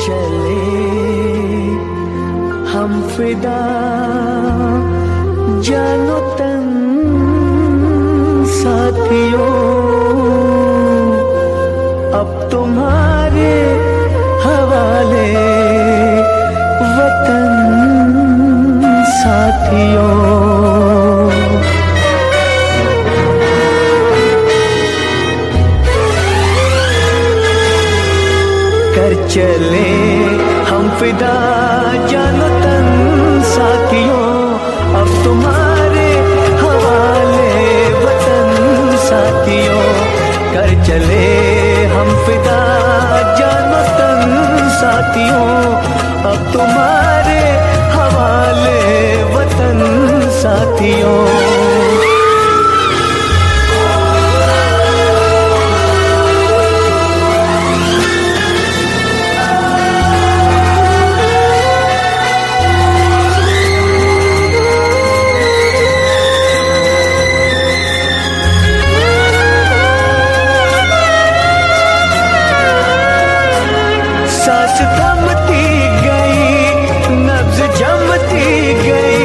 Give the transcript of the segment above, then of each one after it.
चले हम फिदा जानो तन साथियों, अब तुम्हारे हवाले वतन साथियों। कर चले हम फिदा जानो तन साथियों, अब तुम्हारे हवाले वतन साथियों। कर चले हम फिदा जानो तन साथियों, अब तुम्हारे हवाले वतन साथियों। सांस थमती गई, नब्ज जमती गई,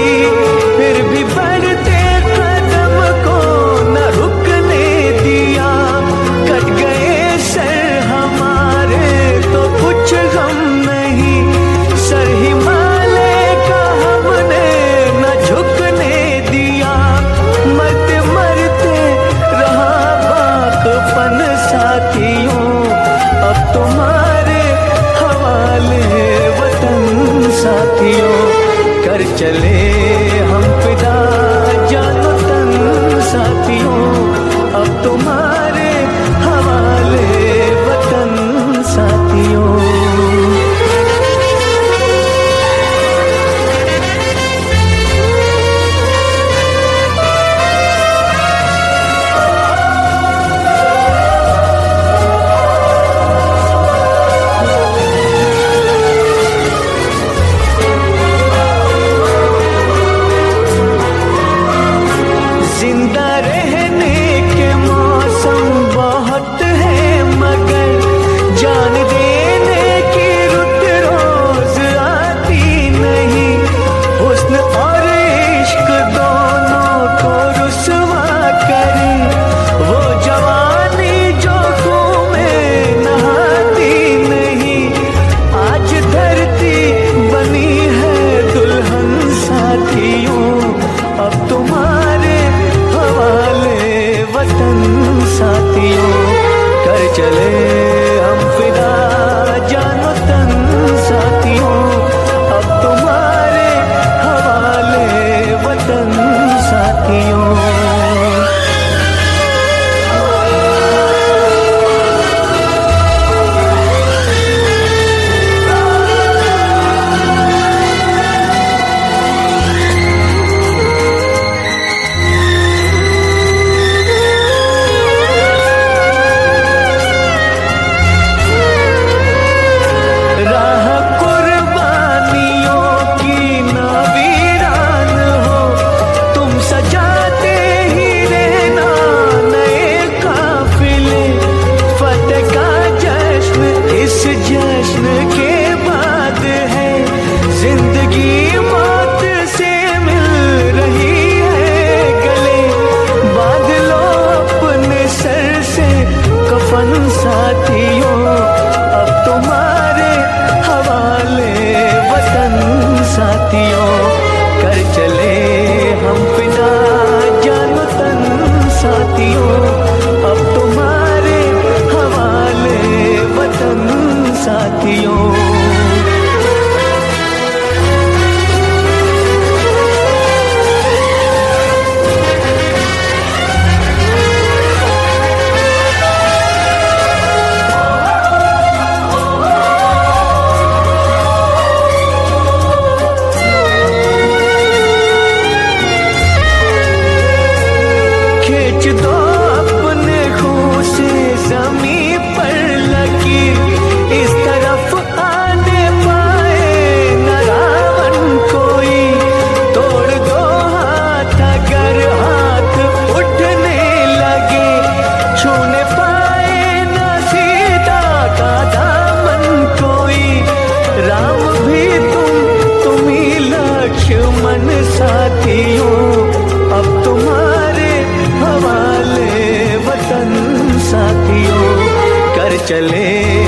फिर भी बढ़ते कदम को न रुकने दिया। कट गए सर हमारे तो कुछ गम नहीं, सर हिमालय का हमने न झुकने दिया। मरते मरते रहा बाकपन साथियों, अब तुम्हारे वतन साथियों। कर चले हम फिदा जानो तन साथियों, अब तुम्हारे हवाले वतन साथियों। जिंदा रहने के मौसम बहुत है, मगर जान देने की रुत रोज आती नहीं। हुस्न और इश्क दोनों को रुसवा करे, वो जवानी जो खून में नहाती नहीं। आज धरती बनी है दुल्हन साथियों, अब तुम्हारे हवाले वतन साथियों। कर चले हम फिदा जानो तन साथियों, अब तुम्हारे हवाले वतन साथियों। इस जश्न के बाद है जिंदगी मौत से मिल रही है गले। बांध लो अपने सर से कफन साथियों, अब तुम्हारे हवाले वतन साथियों। कर चले हम फिदा जानो तन साथियों, अब तुम्हारे हवाले वतन साथियों। चले